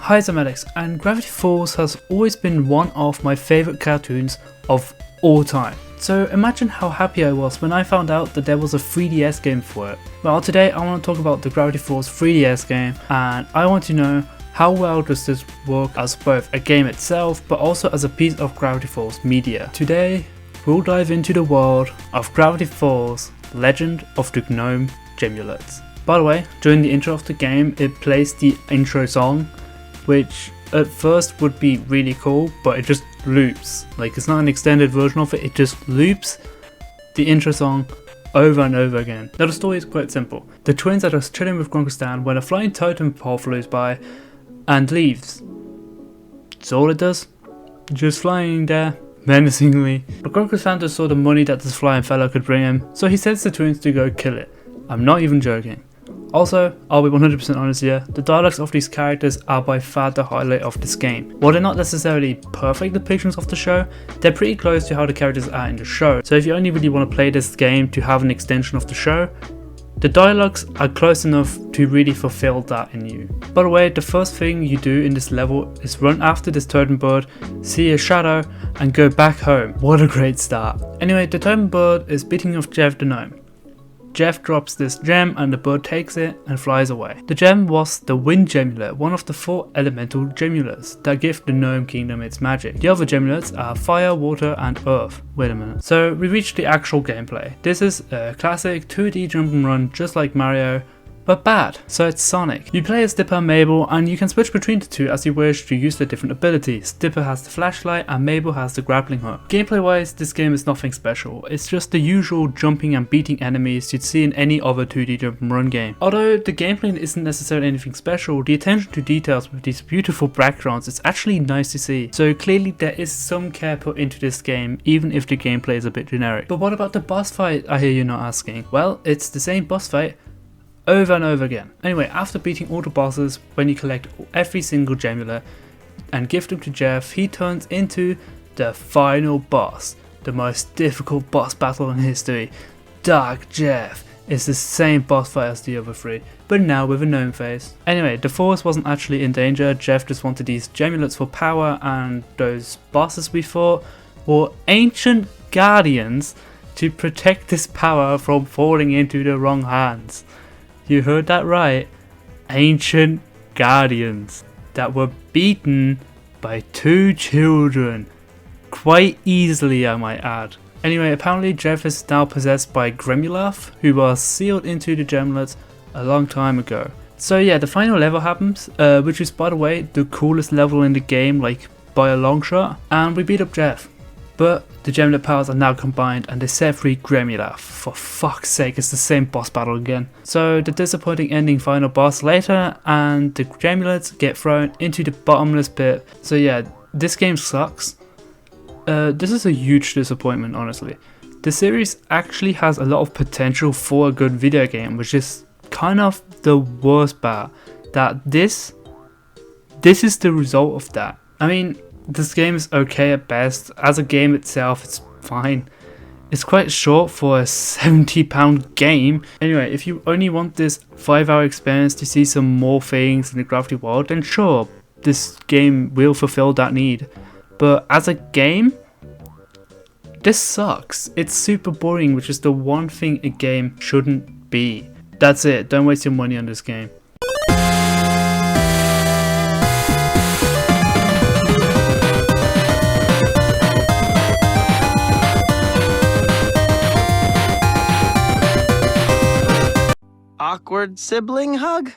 Hi, it's MMatickz, and Gravity Falls has always been one of my favourite cartoons of all time. So imagine how happy I was when I found out that there was a 3DS game for it. Well, today I want to talk about the Gravity Falls 3DS game, and I want to know how well does this work as both a game itself but also as a piece of Gravity Falls media. Today we'll dive into the world of Gravity Falls, Legend of the Gnome Gemulets. By the way, during the intro of the game it plays the intro song, which at first would be really cool, but it just loops. Like, it's not an extended version of it, it just loops the intro song over and over again. Now the story is quite simple. The twins are just chilling with Grunkle when a flying totem pole flows by and leaves. That's all it does. Just flying there menacingly. But Grunkle just saw the money that this flying fella could bring him, so he sends the twins to go kill it. I'm not even joking. Also, I'll be 100% honest here, the dialogues of these characters are by far the highlight of this game. While they're not necessarily perfect depictions of the show, they're pretty close to how the characters are in the show. So if you only really want to play this game to have an extension of the show, the dialogues are close enough to really fulfill that in you. By the way, the first thing you do in this level is run after this totem bird, see a shadow, and go back home. What a great start. Anyway, the totem bird is beating off Jeff the gnome. Jeff drops this gem and the bird takes it and flies away. The gem was the Wind Gemulet, one of the 4 elemental Gemulets that give the Gnome Kingdom its magic. The other Gemulets are Fire, Water and Earth. Wait a minute. So we reached the actual gameplay. This is a classic 2D jump and run just like Mario, but bad. So it's Sonic. You play as Dipper and Mabel and you can switch between the two as you wish to use their different abilities. Dipper has the flashlight and Mabel has the grappling hook. Gameplay wise, this game is nothing special. It's just the usual jumping and beating enemies you'd see in any other 2D jump and run game. Although the gameplay isn't necessarily anything special, the attention to details with these beautiful backgrounds is actually nice to see. So clearly there is some care put into this game, even if the gameplay is a bit generic. But what about the boss fight, I hear you not asking? Well, it's the same boss fight over and over again. Anyway, after beating all the bosses, when you collect every single Gemulet and give them to Jeff, he turns into the final boss, the most difficult boss battle in history. Dark Jeff is the same boss fight as the other 3, but now with a gnome face. Anyway, the force wasn't actually in danger, Jeff just wanted these Gemulets for power, and those bosses we fought were ancient guardians to protect this power from falling into the wrong hands. You heard that right, ancient guardians that were beaten by 2 children, quite easily I might add. Anyway, apparently Jeff is now possessed by Gemulets, who was sealed into the Gemulets a long time ago. So yeah, the final level happens, which is by the way the coolest level in the game, like by a long shot, and we beat up Jeff. But the Gemulet powers are now combined and they set free Gemulets. For fuck's sake, it's the same boss battle again. So the disappointing ending final boss later, and the Gemulets get thrown into the bottomless pit. So yeah, this game sucks. This is a huge disappointment, honestly. The series actually has a lot of potential for a good video game, which is kind of the worst part. That this is the result of that. I mean, this game is okay at best. As a game itself, it's fine. It's quite short for a £70 game. Anyway, if you only want this 5-hour experience to see some more things in the Gravity world, then sure, this game will fulfill that need. But as a game, this sucks. It's super boring, which is the one thing a game shouldn't be. That's it, don't waste your money on this game. Awkward sibling hug?